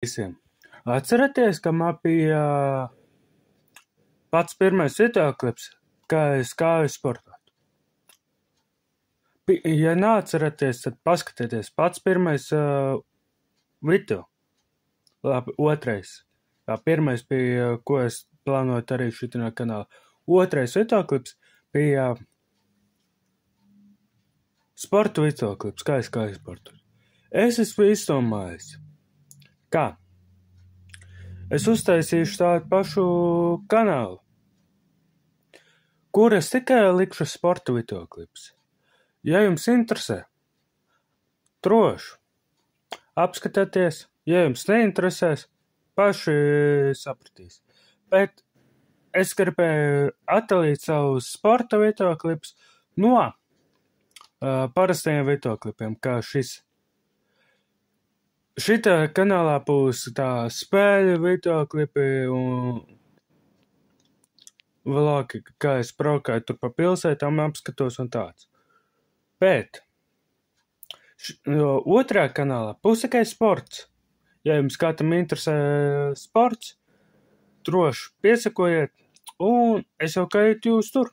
visiem. Atceraties, ka man bija pats pirmais videoklips, kā es gāju sportot. Ja neatceraties, tad paskatieties pats pirmais video. Labi, otrais. Tā pirmais bija, ko es plānoju darīt šitinā kanālā. Otrais videoklips bija sporta videoklips, kā es gāju sportot. Es esmu izdomājis, kā es uztaisīšu tādu pašu kanālu, kur es tikai likšu sporta videoklips. Ja jums interesē, droši apskatieties, ja jums neinteresēs, paši sapratīs. Bet es gribēju atdalīt savus sporta videoklips no parastajiem videoklipiem, kā šis. Šitā kanālā būs tā spēļu videoklipi un vlogi, kā es braukāju tur pa pilsētām, apskatos un tāds. Bet otrā kanālā būs tikai sports. Ja jums kādam interesē sports, droši piesakojiet, un es jau gaidu jūs tur.